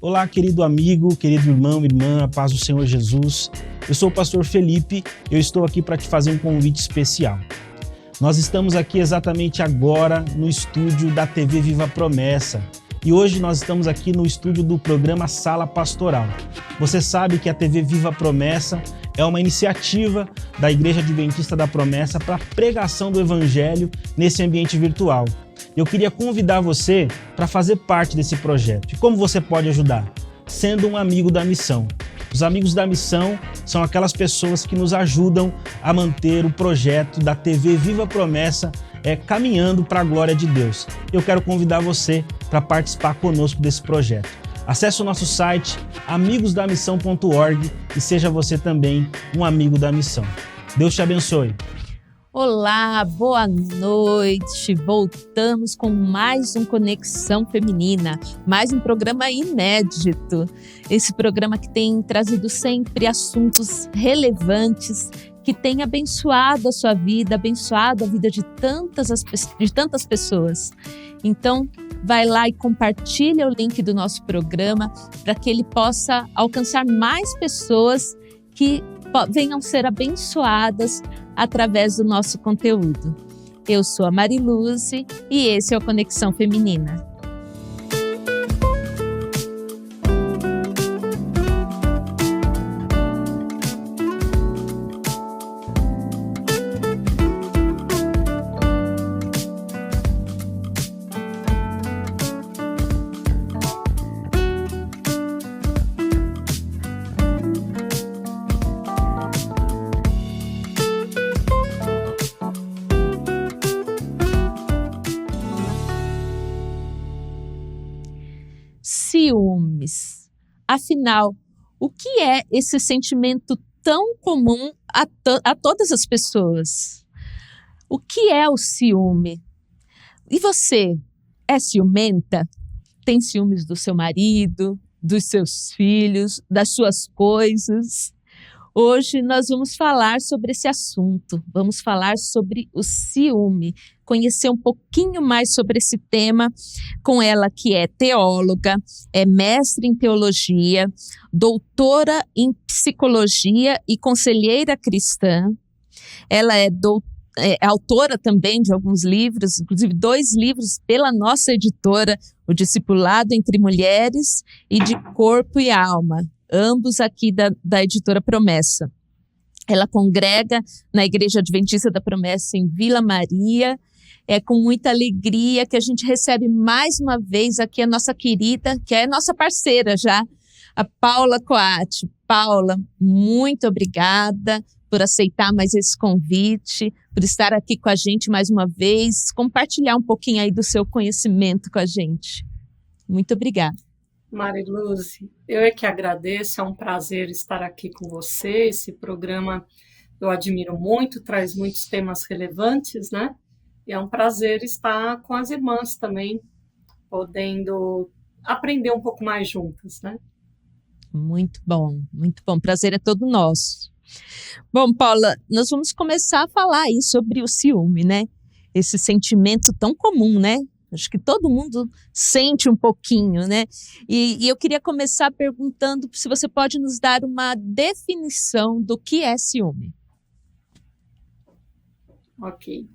Olá, querido amigo, querido irmão, irmã, a paz do Senhor Jesus. Eu sou o pastor Felipe e eu estou aqui para te fazer um convite especial. Nós estamos aqui exatamente agora no estúdio da TV Viva Promessa e hoje nós estamos aqui no estúdio do programa Sala Pastoral. Você sabe que a TV Viva Promessa é uma iniciativa da Igreja Adventista da Promessa para a pregação do Evangelho nesse ambiente virtual. Eu queria convidar você para fazer parte desse projeto. E como você pode ajudar? Sendo um amigo da missão. Os amigos da missão são aquelas pessoas que nos ajudam a manter o projeto da TV Viva Promessa caminhando para a glória de Deus. Eu quero convidar você para participar conosco desse projeto. Acesse o nosso site amigosdamissão.org e seja você também um amigo da missão. Deus te abençoe. Olá, boa noite. Voltamos com mais um Conexão Feminina, mais um programa inédito. Esse programa que tem trazido sempre assuntos relevantes, que tem abençoado a sua vida, abençoado a vida de tantas pessoas. Então, vai lá e compartilha o link do nosso programa para que ele possa alcançar mais pessoas que venham ser abençoadas através do nosso conteúdo. Eu sou a Mariluze e esse é o Conexão Feminina. Ciúmes. Afinal, o que é esse sentimento tão comum a todas as pessoas? O que é o ciúme? E você é ciumenta? Tem ciúmes do seu marido, dos seus filhos, das suas coisas? Hoje nós vamos falar sobre esse assunto, vamos falar sobre o ciúme, conhecer um pouquinho mais sobre esse tema com ela que é teóloga, é mestre em teologia, doutora em psicologia e conselheira cristã. Ela é autora também de alguns livros, inclusive 2 livros pela nossa editora, O Discipulado entre Mulheres e De Corpo e Alma. Ambos aqui da editora Promessa. Ela congrega na Igreja Adventista da Promessa em Vila Maria. É com muita alegria que a gente recebe mais uma vez aqui a nossa querida, que é nossa parceira já, a Paula Coatti. Paula, muito obrigada por aceitar mais esse convite, por estar aqui com a gente mais uma vez, compartilhar um pouquinho aí do seu conhecimento com a gente. Muito obrigada. Mariluze, eu é que agradeço, é um prazer estar aqui com você. Esse programa eu admiro muito, traz muitos temas relevantes, né? E é um prazer estar com as irmãs também, podendo aprender um pouco mais juntas, né? Muito bom, muito bom. Prazer é todo nosso. Bom, Paula, nós vamos começar a falar aí sobre o ciúme, né? Esse sentimento tão comum, né? Acho que todo mundo sente um pouquinho, né? E eu queria começar perguntando se você pode nos dar uma definição do que é ciúme. Ok.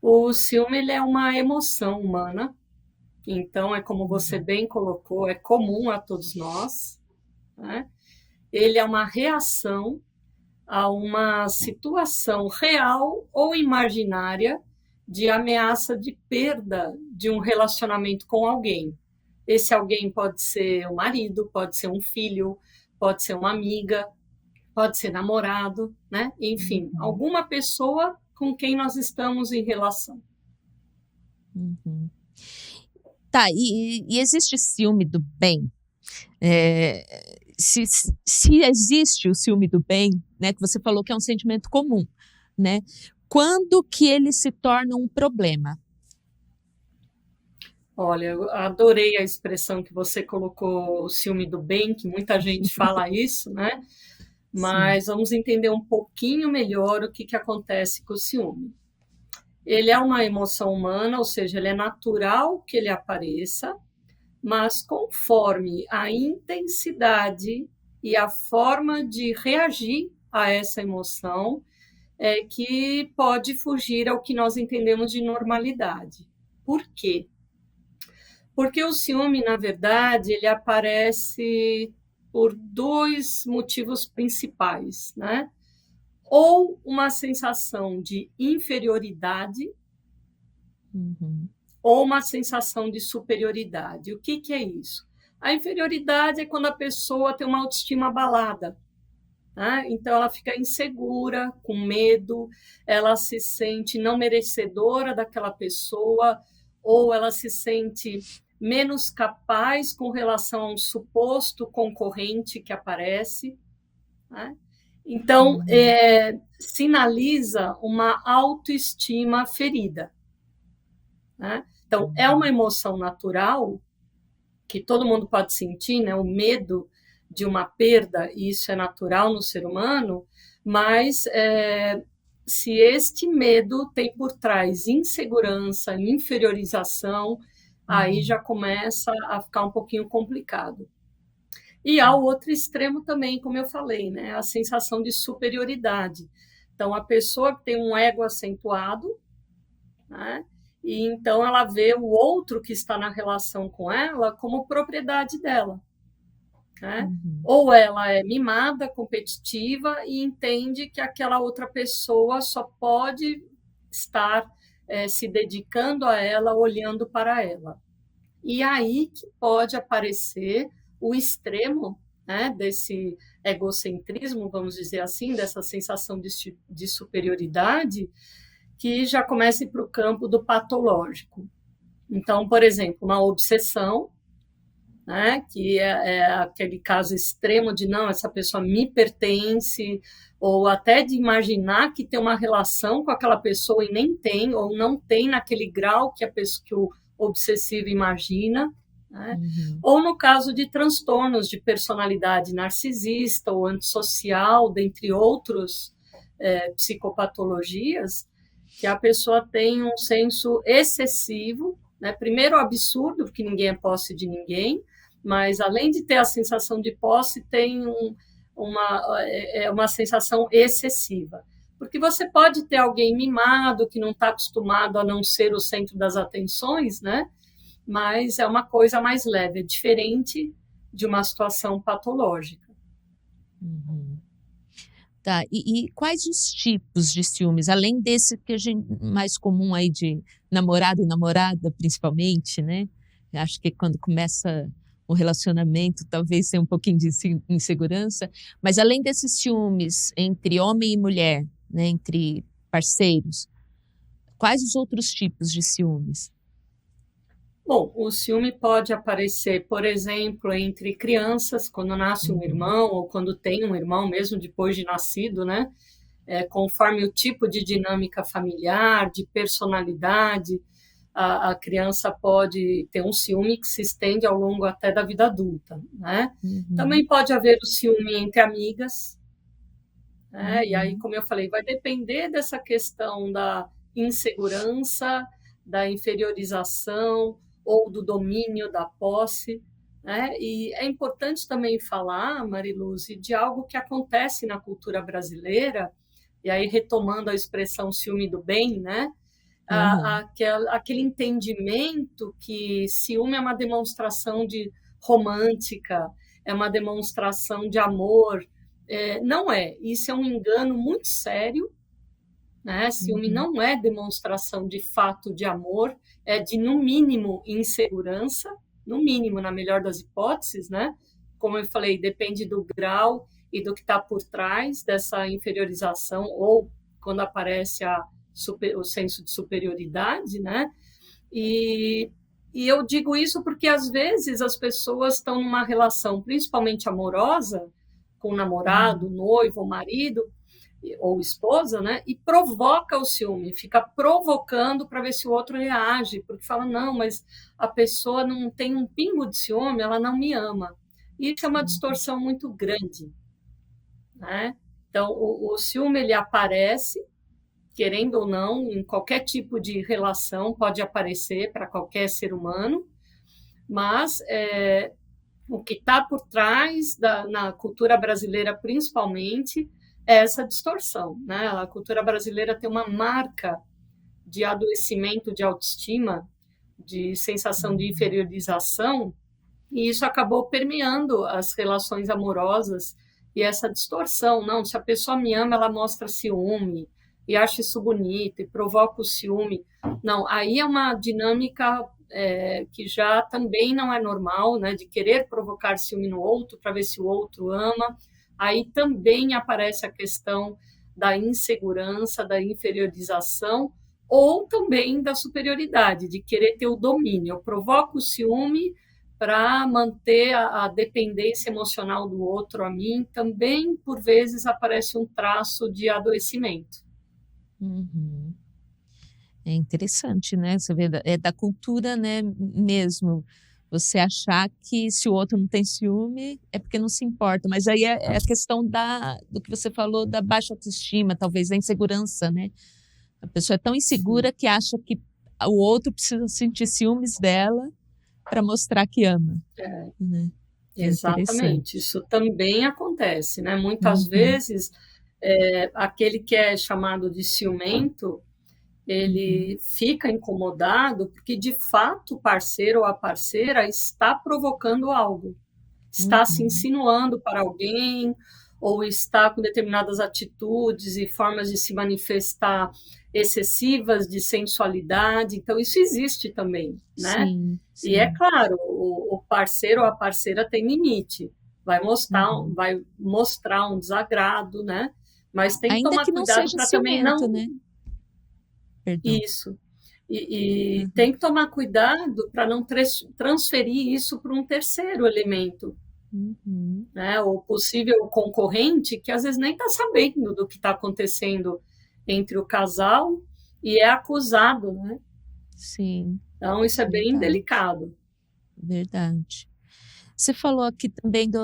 O ciúme, ele é uma emoção humana, então é como você bem colocou, é comum a todos nós, né? Ele é uma reação a uma situação real ou imaginária de ameaça de perda de um relacionamento com alguém. Esse alguém pode ser o marido, pode ser um filho, pode ser uma amiga, pode ser namorado, né? Enfim, alguma pessoa com quem nós estamos em relação. Uhum. Tá, e existe ciúme do bem? Se existe o ciúme do bem, né, que você falou que é um sentimento comum, né? Quando que ele se torna um problema? Olha, eu adorei a expressão que você colocou, o ciúme do bem, que muita gente fala isso, né? Mas Sim. vamos entender um pouquinho melhor o que acontece com o ciúme. Ele é uma emoção humana, ou seja, ele é natural que ele apareça, mas conforme a intensidade e a forma de reagir a essa emoção que pode fugir ao que nós entendemos de normalidade. Por quê? Porque o ciúme, na verdade, ele aparece por dois motivos principais, né? Ou uma sensação de inferioridade, ou uma sensação de superioridade. O que é isso? A inferioridade é quando a pessoa tem uma autoestima abalada, né? Então ela fica insegura, com medo, ela se sente não merecedora daquela pessoa, ou ela se sente menos capaz com relação a um suposto concorrente que aparece, né? Então, sinaliza uma autoestima ferida, né? Então, é uma emoção natural que todo mundo pode sentir, né? O medo de uma perda, e isso é natural no ser humano, mas se este medo tem por trás insegurança, inferiorização, aí já começa a ficar um pouquinho complicado. E há o outro extremo também, como eu falei, né? A sensação de superioridade. Então, a pessoa que tem um ego acentuado, né? E então ela vê o outro que está na relação com ela como propriedade dela, né? Ou ela é mimada, competitiva e entende que aquela outra pessoa só pode estar se dedicando a ela, olhando para ela. E aí que pode aparecer o extremo, né, desse egocentrismo, vamos dizer assim, dessa sensação de superioridade, que já começa a ir para o campo do patológico. Então, por exemplo, uma obsessão, né, que é aquele caso extremo de não, essa pessoa me pertence, ou até de imaginar que tem uma relação com aquela pessoa e nem tem, ou não tem naquele grau que o obsessivo imagina, né? Ou no caso de transtornos de personalidade narcisista ou antissocial, dentre outros psicopatologias, que a pessoa tem um senso excessivo, né? Primeiro o absurdo, porque ninguém é posse de ninguém, mas além de ter a sensação de posse, tem uma sensação excessiva. Porque você pode ter alguém mimado, que não está acostumado a não ser o centro das atenções, né? Mas é uma coisa mais leve, é diferente de uma situação patológica. Tá, e quais os tipos de ciúmes, além desse que a gente mais comum aí de namorado e namorada, principalmente, né? Eu acho que quando começa o relacionamento, talvez tenha um pouquinho de insegurança, mas além desses ciúmes entre homem e mulher, né, entre parceiros, quais os outros tipos de ciúmes? Bom, o ciúme pode aparecer, por exemplo, entre crianças, quando nasce um irmão, ou quando tem um irmão, mesmo depois de nascido, né? Conforme o tipo de dinâmica familiar, de personalidade, a criança pode ter um ciúme que se estende ao longo até da vida adulta, né? Também pode haver o ciúme entre amigas, né? E aí, como eu falei, vai depender dessa questão da insegurança, da inferiorização, ou do domínio da posse, né? E é importante também falar, Mariluz, de algo que acontece na cultura brasileira, e aí retomando a expressão ciúme do bem, né? Aquele entendimento que ciúme é uma demonstração de romântica, é uma demonstração de amor. Não é, isso é um engano muito sério, né? Ciúme não é demonstração de fato de amor, é de, no mínimo, insegurança, no mínimo, na melhor das hipóteses, né? Como eu falei, depende do grau e do que está por trás dessa inferiorização, ou quando aparece o senso de superioridade, né? E eu digo isso porque, às vezes, as pessoas estão numa relação, principalmente amorosa, com o namorado, noivo ou marido, ou esposa, né? E provoca o ciúme, fica provocando para ver se o outro reage, porque fala, não, mas a pessoa não tem um pingo de ciúme, ela não me ama. Isso é uma distorção muito grande, né? Então, o ciúme, ele aparece, querendo ou não, em qualquer tipo de relação, pode aparecer para qualquer ser humano, Mas o que está por trás, na cultura brasileira principalmente, é essa distorção, né? A cultura brasileira tem uma marca de adoecimento de autoestima, de sensação de inferiorização, e isso acabou permeando as relações amorosas e essa distorção. Não, se a pessoa me ama, ela mostra ciúme e acha isso bonito e provoca o ciúme. Não, aí é uma dinâmica que já também não é normal, né, de querer provocar ciúme no outro para ver se o outro ama. Aí também aparece a questão da insegurança, da inferiorização, ou também da superioridade, de querer ter o domínio. Eu provoco o ciúme para manter a dependência emocional do outro a mim. Também, por vezes, aparece um traço de adoecimento. Uhum. É interessante, né? Você vê, é da cultura, né, mesmo. Você achar que se o outro não tem ciúme é porque não se importa. Mas aí é a questão do que você falou, da baixa autoestima, talvez da insegurança, né? A pessoa é tão insegura que acha que o outro precisa sentir ciúmes dela para mostrar que ama. Né? Exatamente. Isso também acontece, né? Muitas vezes, aquele que é chamado de ciumento, ele fica incomodado porque, de fato, o parceiro ou a parceira está provocando algo, está se insinuando para alguém, ou está com determinadas atitudes e formas de se manifestar excessivas de sensualidade. Então, isso existe também, né? Sim, sim. E é claro, o parceiro ou a parceira tem limite, vai mostrar um desagrado, né? Mas tem que ainda tomar que não cuidado seja para também não... ciumento, né? Perdão. Isso. E tem que tomar cuidado para não transferir isso para um terceiro elemento, né? O possível concorrente que às vezes nem está sabendo do que está acontecendo entre o casal e é acusado, né? Sim. Então, isso é bem delicado. Verdade. Você falou aqui também do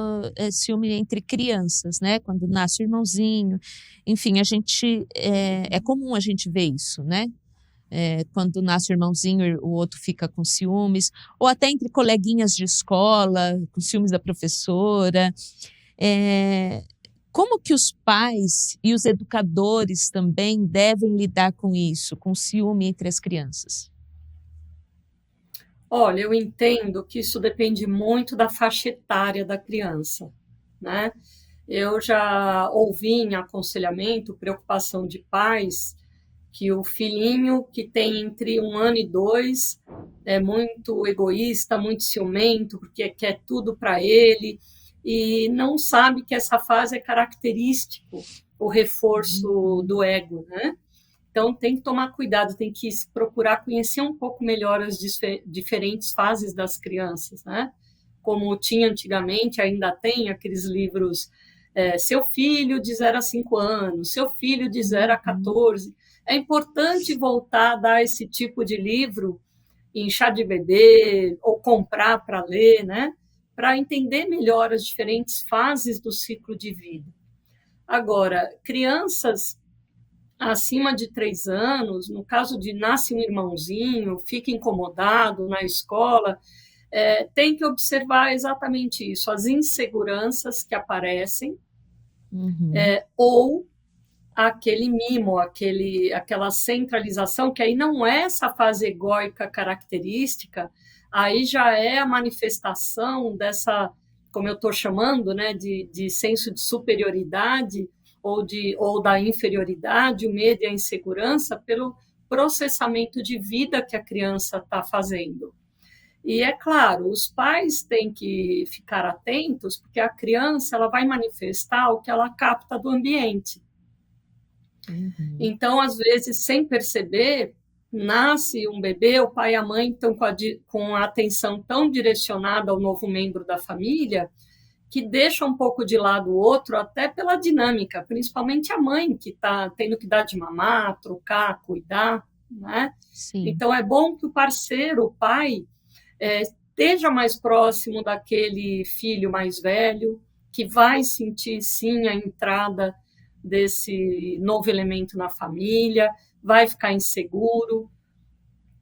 ciúme entre crianças, né? Quando nasce o irmãozinho. Enfim, a gente é comum a gente ver isso, né? Quando nasce o irmãozinho, o outro fica com ciúmes, ou até entre coleguinhas de escola, com ciúmes da professora. Como que os pais e os educadores também devem lidar com isso, com o ciúme entre as crianças? Olha, eu entendo que isso depende muito da faixa etária da criança, né? Eu já ouvi em aconselhamento, preocupação de pais, que o filhinho que tem entre 1 ano e 2 é muito egoísta, muito ciumento, porque quer tudo para ele, e não sabe que essa fase é característico, o reforço do ego, né? Então, tem que tomar cuidado, tem que procurar conhecer um pouco melhor as diferentes fases das crianças, né? Como tinha antigamente, ainda tem aqueles livros, seu filho de 0 a 5 anos, seu filho de 0 a 14. É importante voltar a dar esse tipo de livro em chá de bebê ou comprar para ler, né? Para entender melhor as diferentes fases do ciclo de vida. Agora, crianças acima de 3 anos, no caso de nasce um irmãozinho, fica incomodado na escola, tem que observar exatamente isso, as inseguranças que aparecem, ou aquele mimo, aquela centralização, que aí não é essa fase egóica característica, aí já é a manifestação dessa, como eu estou chamando, né, de senso de superioridade, ou da inferioridade, o medo e a insegurança, pelo processamento de vida que a criança está fazendo. E, é claro, os pais têm que ficar atentos, porque a criança ela vai manifestar o que ela capta do ambiente. Então, às vezes, sem perceber, nasce um bebê, o pai e a mãe estão com a atenção tão direcionada ao novo membro da família, que deixa um pouco de lado o outro, até pela dinâmica, principalmente a mãe, que está tendo que dar de mamar, trocar, cuidar, né? Sim. Então, é bom que o parceiro, o pai, esteja mais próximo daquele filho mais velho, que vai sentir, sim, a entrada desse novo elemento na família, vai ficar inseguro.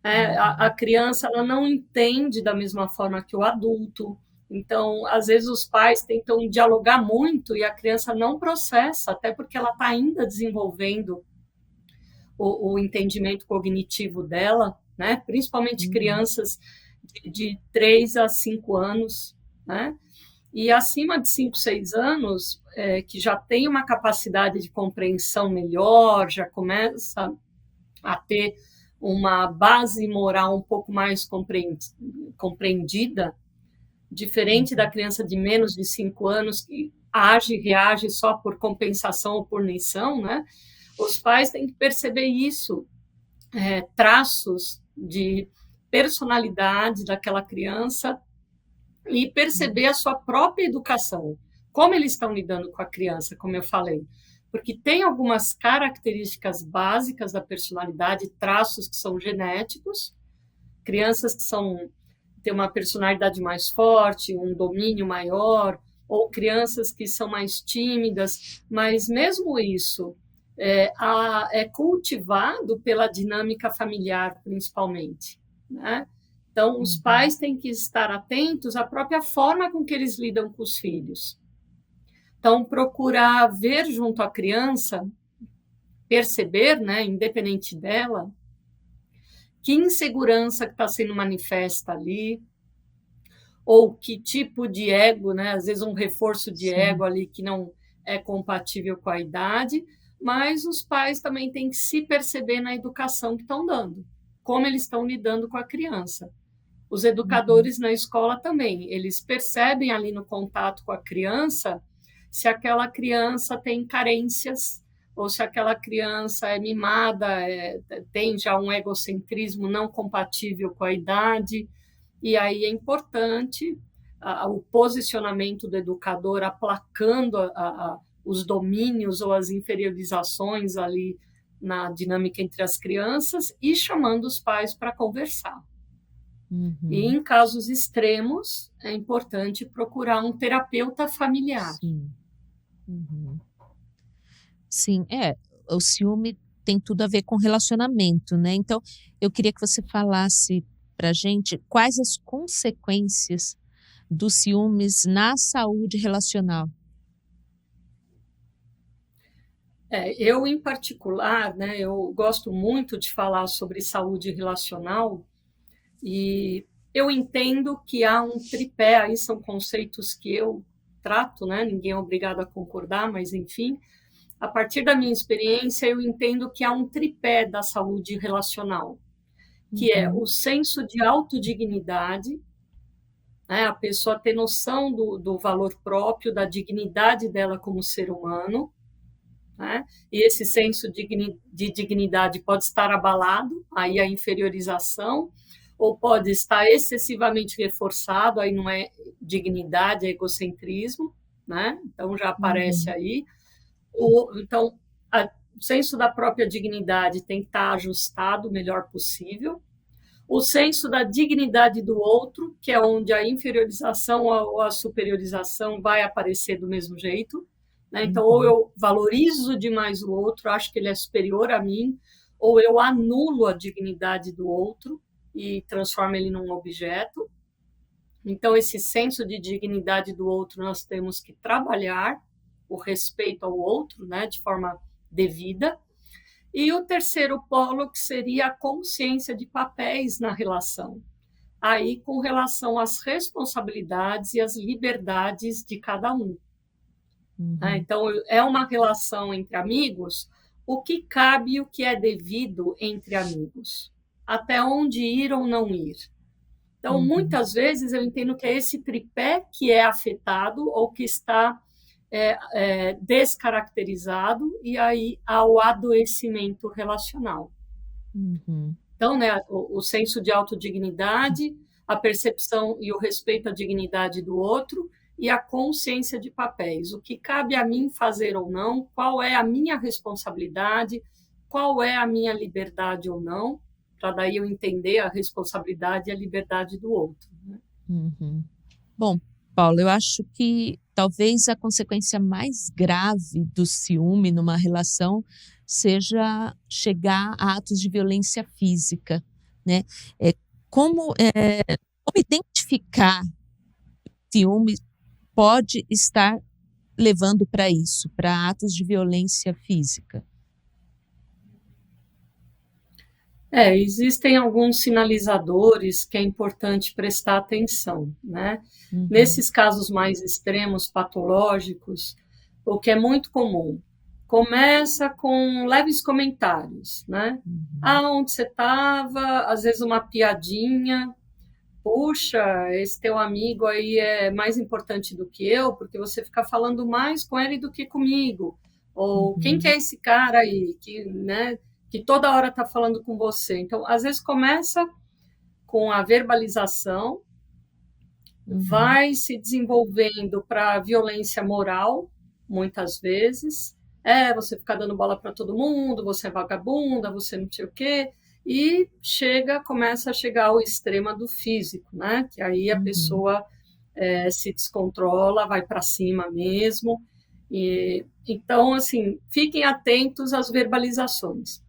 A criança ela não entende da mesma forma que o adulto. Então, às vezes os pais tentam dialogar muito e a criança não processa, até porque ela está ainda desenvolvendo o entendimento cognitivo dela, né? Principalmente crianças de 3 a 5 anos, né? E acima de 5, 6 anos, que já tem uma capacidade de compreensão melhor, já começa a ter uma base moral um pouco mais compreendida, diferente da criança de menos de 5 anos, que age e reage só por compensação ou por punição, né? Os pais têm que perceber isso, traços de personalidade daquela criança e perceber a sua própria educação, como eles estão lidando com a criança, como eu falei. Porque tem algumas características básicas da personalidade, traços que são genéticos, crianças que têm uma personalidade mais forte, um domínio maior, ou crianças que são mais tímidas, mas mesmo isso é cultivado pela dinâmica familiar, principalmente, né? Então, os pais têm que estar atentos à própria forma com que eles lidam com os filhos. Então, procurar ver junto à criança, perceber, né, independente dela, que insegurança que está sendo manifesta ali, ou que tipo de ego, né, às vezes um reforço de ego ali que não é compatível com a idade, mas os pais também têm que se perceber na educação que estão dando, como eles estão lidando com a criança. Os educadores na escola também, eles percebem ali no contato com a criança se aquela criança tem carências ou se aquela criança é mimada, tem já um egocentrismo não compatível com a idade. E aí é importante o posicionamento do educador aplacando os domínios ou as inferiorizações ali na dinâmica entre as crianças e chamando os pais para conversar. E em casos extremos, é importante procurar um terapeuta familiar. Sim, o ciúme tem tudo a ver com relacionamento, né? Então, eu queria que você falasse para a gente quais as consequências dos ciúmes na saúde relacional. Eu, em particular, né, eu gosto muito de falar sobre saúde relacional e eu entendo que há um tripé, aí são conceitos que eu trato, né? Ninguém é obrigado a concordar, mas enfim, a partir da minha experiência, eu entendo que há um tripé da saúde relacional, que é o senso de autodignidade, né? A pessoa ter noção do valor próprio, da dignidade dela como ser humano, né? E esse senso de dignidade pode estar abalado, aí a inferiorização, ou pode estar excessivamente reforçado, aí não é dignidade, é egocentrismo, né? Então já aparece aí. Então, o senso da própria dignidade tem que estar ajustado o melhor possível. O senso da dignidade do outro, que é onde a inferiorização ou a superiorização vai aparecer do mesmo jeito, né? Então, ou eu valorizo demais o outro, acho que ele é superior a mim, ou eu anulo a dignidade do outro e transformo ele num objeto. Então, esse senso de dignidade do outro nós temos que trabalhar, o respeito ao outro, né, de forma devida. E o terceiro polo, que seria a consciência de papéis na relação. Aí, com relação às responsabilidades e às liberdades de cada um. Então, é uma relação entre amigos, o que cabe e o que é devido entre amigos. Até onde ir ou não ir. Então, muitas vezes, eu entendo que é esse tripé que é afetado ou que está descaracterizado e aí há o adoecimento relacional. Então, né, o senso de autodignidade, a percepção e o respeito à dignidade do outro e a consciência de papéis. O que cabe a mim fazer ou não, qual é a minha responsabilidade, qual é a minha liberdade ou não, para daí eu entender a responsabilidade e a liberdade do outro. Né? Bom, Paulo, eu acho que talvez a consequência mais grave do ciúme numa relação seja chegar a atos de violência física, né? Como identificar ciúme pode estar levando para isso, para atos de violência física? Existem alguns sinalizadores que é importante prestar atenção, né? Uhum. Nesses casos mais extremos, patológicos, o que é muito comum, começa com leves comentários, né? Onde você estava? Às vezes uma piadinha. Puxa, esse teu amigo aí é mais importante do que eu, porque você fica falando mais com ele do que comigo. Ou quem que é esse cara aí que, né, que toda hora está falando com você? Então, às vezes começa com a verbalização, vai se desenvolvendo para violência moral, muitas vezes. Você fica dando bola para todo mundo, você é vagabunda, você não sei o quê. E começa a chegar ao extremo do físico, né? Que aí a pessoa se descontrola, vai para cima mesmo. Então, assim, fiquem atentos às verbalizações.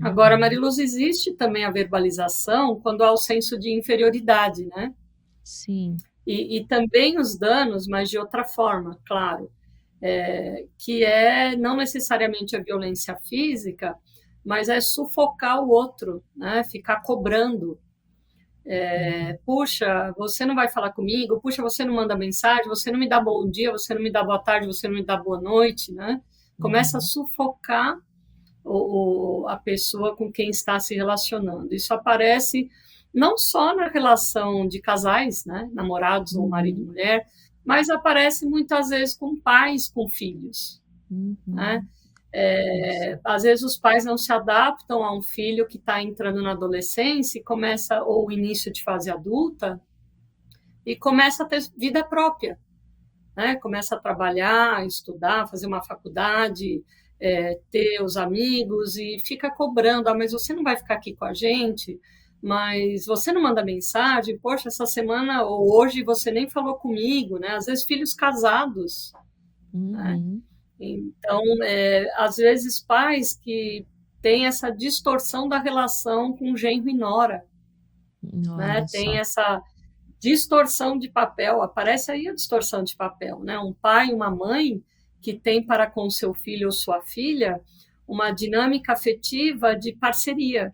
Agora, Mariluz, existe também a verbalização quando há o senso de inferioridade, né? Sim. E também os danos, mas de outra forma, claro. Que não necessariamente a violência física, mas é sufocar o outro, né? Ficar cobrando. Puxa, você não vai falar comigo? Puxa, você não manda mensagem? Você não me dá bom dia? Você não me dá boa tarde? Você não me dá boa noite? Né? Começa a sufocar a pessoa com quem está se relacionando. Isso aparece não só na relação de casais, né? Namorados ou marido e mulher, mas aparece muitas vezes com pais, com filhos. Né? Às vezes os pais não se adaptam a um filho que está entrando na adolescência ou o início de fase adulta e começa a ter vida própria, né? Começa a trabalhar, estudar, fazer uma faculdade, ter os amigos e fica cobrando, mas você não vai ficar aqui com a gente, mas você não manda mensagem, poxa, essa semana ou hoje você nem falou comigo, né? Às vezes filhos casados, né? Então, às vezes, pais que têm essa distorção da relação com genro e nora, né? Tem essa distorção de papel, aparece aí a distorção de papel, né? Um pai e uma mãe que tem para com seu filho ou sua filha uma dinâmica afetiva de parceria.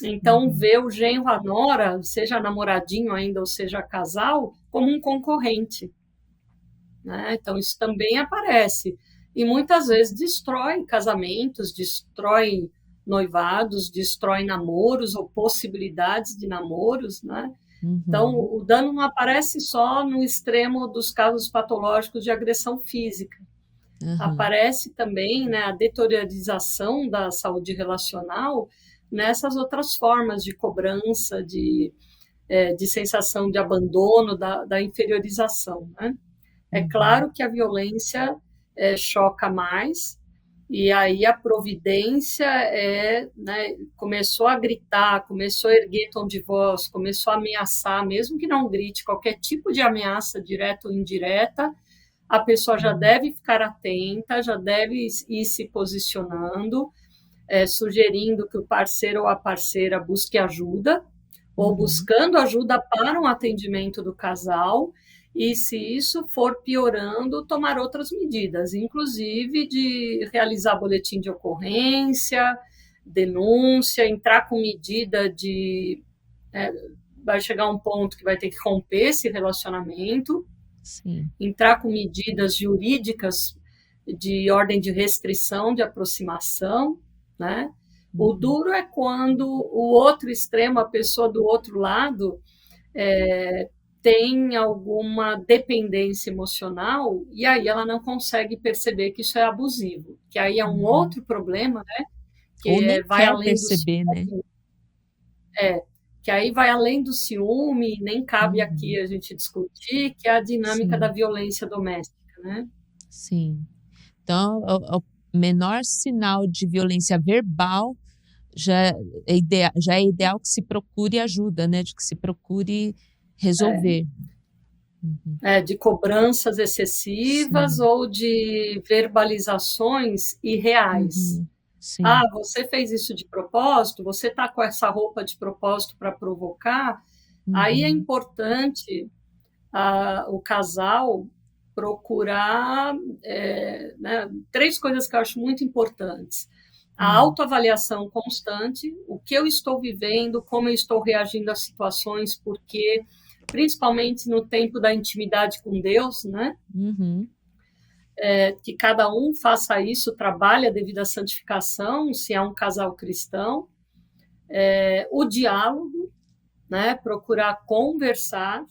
Então, vê o genro, a nora, seja namoradinho ainda ou seja casal, como um concorrente, né? Então, isso também aparece. E muitas vezes destrói casamentos, destrói noivados, destrói namoros ou possibilidades de namoros, né? Então, o dano não aparece só no extremo dos casos patológicos de agressão física. Aparece também, né, a deteriorização da saúde relacional nessas outras formas de cobrança, de sensação de abandono, da inferiorização, né? É claro que a violência choca mais, e aí a providência né, começou a gritar, começou a erguer tom de voz, começou a ameaçar, mesmo que não grite, qualquer tipo de ameaça, direta ou indireta, a pessoa já deve ficar atenta, já deve ir se posicionando, sugerindo que o parceiro ou a parceira busque ajuda, ou buscando ajuda para um atendimento do casal, e se isso for piorando, tomar outras medidas, inclusive de realizar boletim de ocorrência, denúncia, entrar com medida de... vai chegar um ponto que vai ter que romper esse relacionamento, Sim. Entrar com medidas jurídicas de ordem de restrição de aproximação, né? O duro é quando o outro extremo, a pessoa do outro lado, tem alguma dependência emocional e aí ela não consegue perceber que isso é abusivo, que aí é um outro problema, né? Que Ou nem vai quer além perceber, do né? que aí vai além do ciúme, nem cabe aqui a gente discutir, que é a dinâmica da violência doméstica, né? Sim. Então, o menor sinal de violência verbal já é ideal que se procure ajuda, né? De que se procure resolver. De cobranças excessivas ou de verbalizações irreais. Sim. Você fez isso de propósito, você está com essa roupa de propósito para provocar. Aí é importante o casal procurar né, 3 coisas que eu acho muito importantes. A autoavaliação constante, o que eu estou vivendo, como eu estou reagindo às situações, porque, principalmente no tempo da intimidade com Deus, né? Que cada um faça isso, trabalhe a devida santificação, se é um casal cristão. O diálogo, né? Procurar conversar.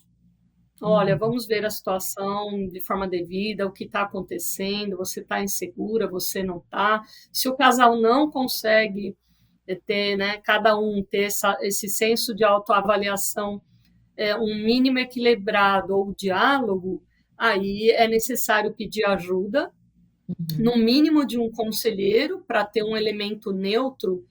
Olha, vamos ver a situação de forma devida, o que está acontecendo, você está insegura, você não está. Se o casal não consegue ter, né, cada um ter esse senso de autoavaliação, um mínimo equilibrado ou diálogo, aí é necessário pedir ajuda, no mínimo de um conselheiro, para ter um elemento neutro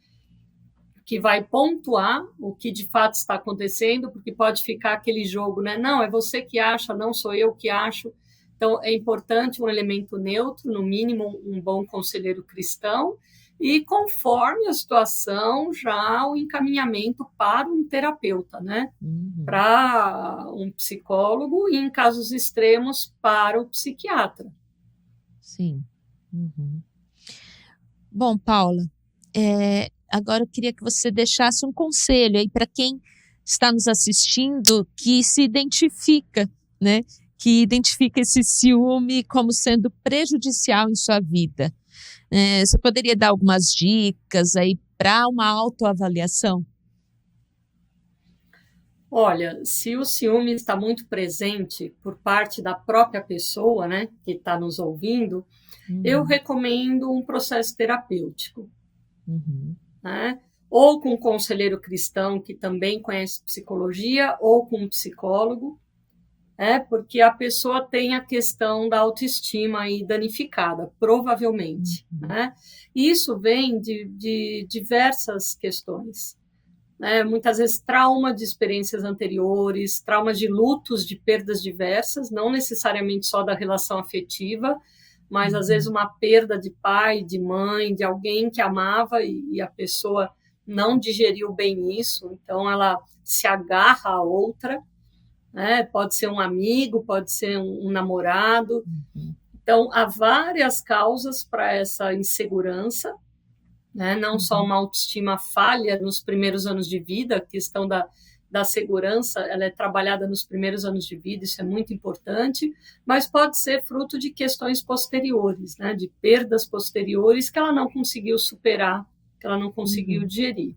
que vai pontuar o que de fato está acontecendo, porque pode ficar aquele jogo, né? Não, é você que acha, não sou eu que acho. Então, é importante um elemento neutro, no mínimo um bom conselheiro cristão, e conforme a situação, já o encaminhamento para um terapeuta, né? Para um psicólogo e, em casos extremos, para o psiquiatra. Sim. Bom, Paula, agora eu queria que você deixasse um conselho aí para quem está nos assistindo que se identifica, né? Que identifica esse ciúme como sendo prejudicial em sua vida. Você poderia dar algumas dicas aí para uma autoavaliação? Olha, se o ciúme está muito presente por parte da própria pessoa, né, que está nos ouvindo, eu recomendo um processo terapêutico. Né? Ou com um conselheiro cristão que também conhece psicologia, ou com um psicólogo, porque a pessoa tem a questão da autoestima aí danificada, provavelmente. Né? E isso vem de diversas questões. Né? Muitas vezes trauma de experiências anteriores, traumas de lutos, de perdas diversas, não necessariamente só da relação afetiva, mas às vezes uma perda de pai, de mãe, de alguém que amava e a pessoa não digeriu bem isso, então ela se agarra a outra, né? Pode ser um amigo, pode ser um namorado. Então, há várias causas para essa insegurança, né? Não só uma autoestima falha nos primeiros anos de vida, a questão da segurança, ela é trabalhada nos primeiros anos de vida, isso é muito importante, mas pode ser fruto de questões posteriores, né? De perdas posteriores que ela não conseguiu superar, que ela não conseguiu digerir.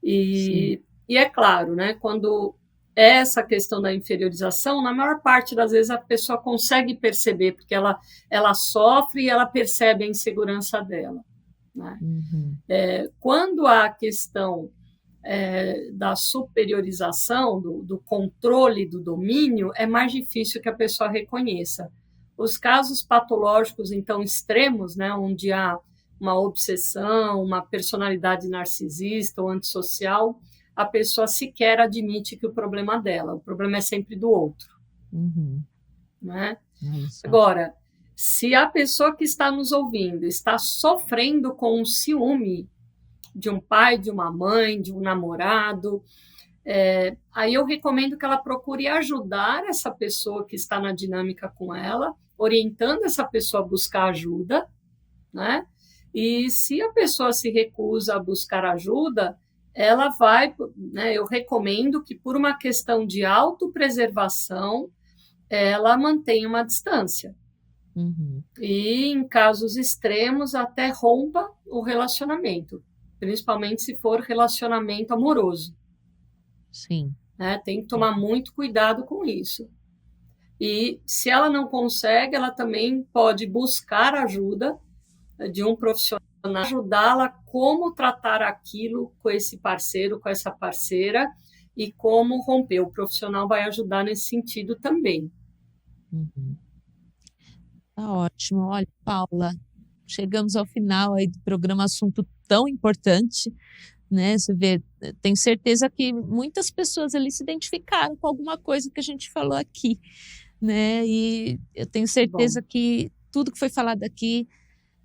E é claro, né? Quando essa questão da inferiorização, na maior parte das vezes a pessoa consegue perceber, porque ela sofre e ela percebe a insegurança dela. Né? Quando a questão da superiorização, do controle, do domínio, é mais difícil que a pessoa reconheça. Os casos patológicos, então, extremos, né, onde há uma obsessão, uma personalidade narcisista ou antissocial, a pessoa sequer admite que o problema é dela, o problema é sempre do outro. Né? Agora, se a pessoa que está nos ouvindo está sofrendo com um ciúme de um pai, de uma mãe, de um namorado, aí eu recomendo que ela procure ajudar essa pessoa que está na dinâmica com ela, orientando essa pessoa a buscar ajuda, né? E se a pessoa se recusa a buscar ajuda, ela vai, né, eu recomendo que por uma questão de autopreservação, ela mantenha uma distância. E em casos extremos até rompa o relacionamento, principalmente se for relacionamento amoroso. Sim. Né? Tem que tomar muito cuidado com isso. E se ela não consegue, ela também pode buscar ajuda de um profissional, ajudá-la como tratar aquilo com esse parceiro, com essa parceira, e como romper. O profissional vai ajudar nesse sentido também. Tá ótimo. Olha, Paula, chegamos ao final aí do programa, assunto tão importante, né? Você vê, tenho certeza que muitas pessoas ali se identificaram com alguma coisa que a gente falou aqui, né? E eu tenho certeza que tudo que foi falado aqui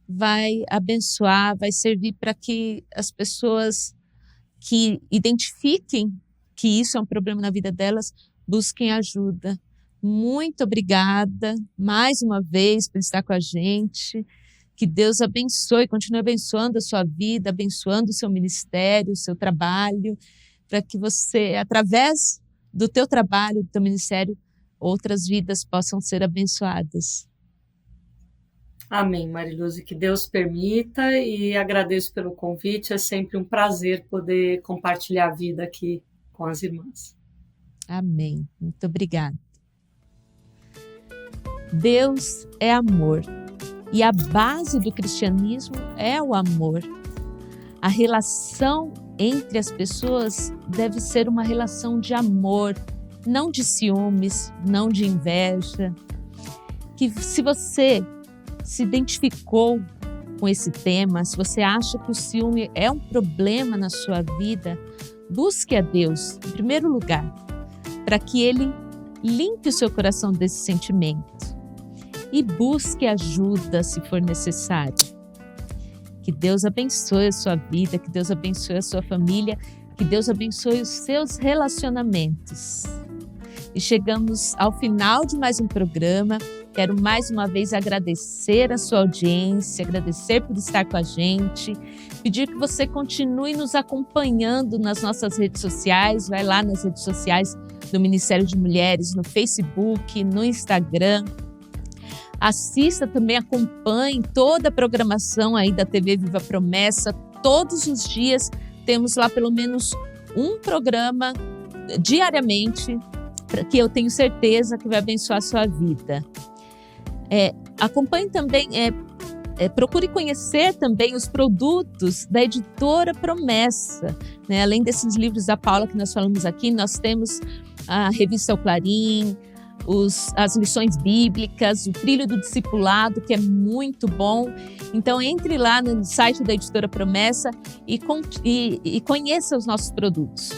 vai abençoar, vai servir para que as pessoas que identifiquem que isso é um problema na vida delas, busquem ajuda. Muito obrigada mais uma vez por estar com a gente. Que Deus abençoe, continue abençoando a sua vida, abençoando o seu ministério, o seu trabalho, para que você, através do teu trabalho, do teu ministério, outras vidas possam ser abençoadas. Amém, Mariluz, que Deus permita, e agradeço pelo convite. É sempre um prazer poder compartilhar a vida aqui com as irmãs. Amém. Muito obrigada. Deus é amor. E a base do cristianismo é o amor. A relação entre as pessoas deve ser uma relação de amor, não de ciúmes, não de inveja. Que se você se identificou com esse tema, se você acha que o ciúme é um problema na sua vida, busque a Deus, em primeiro lugar, para que Ele limpe o seu coração desse sentimento. E busque ajuda se for necessário. Que Deus abençoe a sua vida, que Deus abençoe a sua família, que Deus abençoe os seus relacionamentos. E chegamos ao final de mais um programa. Quero mais uma vez agradecer a sua audiência, agradecer por estar com a gente, pedir que você continue nos acompanhando nas nossas redes sociais. Vai lá nas redes sociais do Ministério de Mulheres, no Facebook, no Instagram. Assista também, acompanhe toda a programação aí da TV Viva Promessa. Todos os dias temos lá pelo menos um programa diariamente, que eu tenho certeza que vai abençoar a sua vida. Acompanhe também, procure conhecer também os produtos da Editora Promessa, né? Além desses livros da Paula que nós falamos aqui, nós temos a revista O Clarim, as lições bíblicas, o Trilho do Discipulado, que é muito bom. Então entre lá no site da Editora Promessa e conheça os nossos produtos.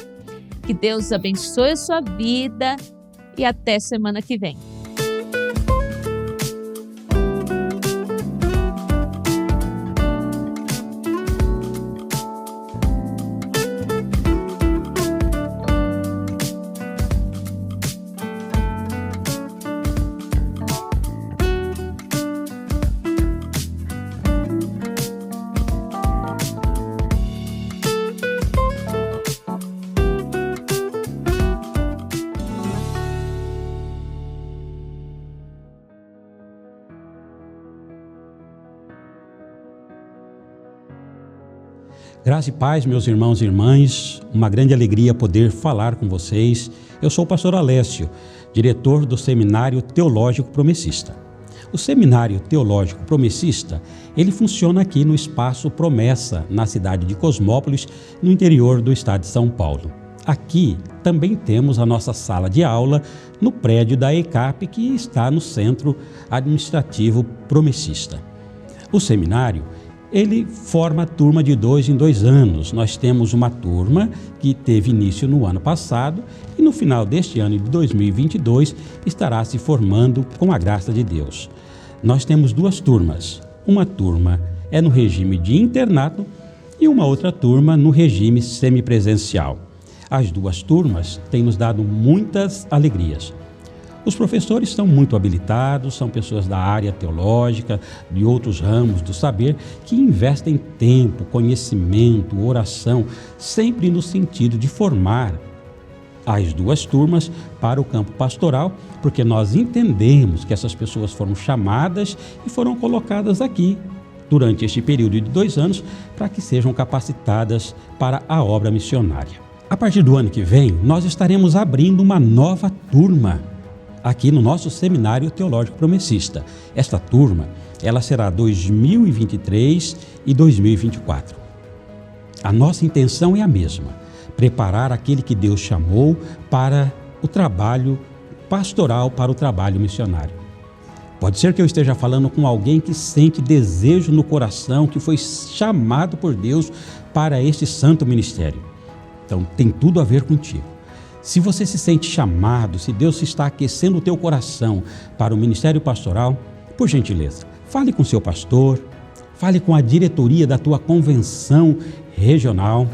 Que Deus abençoe a sua vida e até semana que vem. Graça e paz, meus irmãos e irmãs, uma grande alegria poder falar com vocês. Eu sou o pastor Alessio, diretor do Seminário Teológico Promessista. O Seminário Teológico Promessista, ele funciona aqui no Espaço Promessa, na cidade de Cosmópolis, no interior do estado de São Paulo. Aqui também temos a nossa sala de aula no prédio da ECAP, que está no Centro Administrativo Promessista. O seminário, ele forma a turma de 2 em 2 anos. Nós temos uma turma que teve início no ano passado e no final deste ano de 2022 estará se formando com a graça de Deus. Nós temos 2 turmas. Uma turma é no regime de internato e uma outra turma no regime semipresencial. As 2 turmas têm nos dado muitas alegrias. Os professores são muito habilitados, são pessoas da área teológica, de outros ramos do saber, que investem tempo, conhecimento, oração, sempre no sentido de formar as 2 turmas para o campo pastoral, porque nós entendemos que essas pessoas foram chamadas e foram colocadas aqui durante este período de 2 anos para que sejam capacitadas para a obra missionária. A partir do ano que vem, nós estaremos abrindo uma nova turma aqui no nosso Seminário Teológico Promessista. Esta turma, ela será 2023 e 2024. A nossa intenção é a mesma, preparar aquele que Deus chamou para o trabalho pastoral, para o trabalho missionário. Pode ser que eu esteja falando com alguém que sente desejo no coração, que foi chamado por Deus para este santo ministério. Então, tem tudo a ver contigo. Se você se sente chamado, se Deus está aquecendo o teu coração para o ministério pastoral, por gentileza, fale com seu pastor, Fale com a diretoria da tua convenção regional.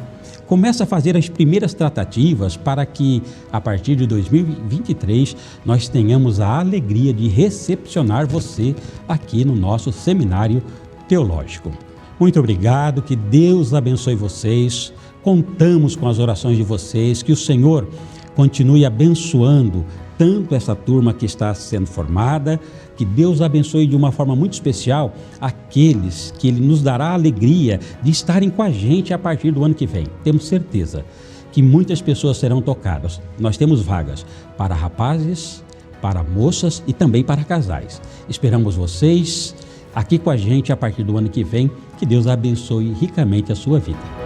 Comece a fazer as primeiras tratativas para que, a partir de 2023, nós tenhamos a alegria de recepcionar você aqui no nosso seminário teológico. Muito obrigado, que Deus abençoe vocês. Contamos com as orações de vocês, que o Senhor continue abençoando tanto essa turma que está sendo formada, que Deus abençoe de uma forma muito especial aqueles que Ele nos dará a alegria de estarem com a gente a partir do ano que vem. Temos certeza que muitas pessoas serão tocadas. Nós temos vagas para rapazes, para moças e também para casais. Esperamos vocês aqui com a gente a partir do ano que vem. Que Deus abençoe ricamente a sua vida.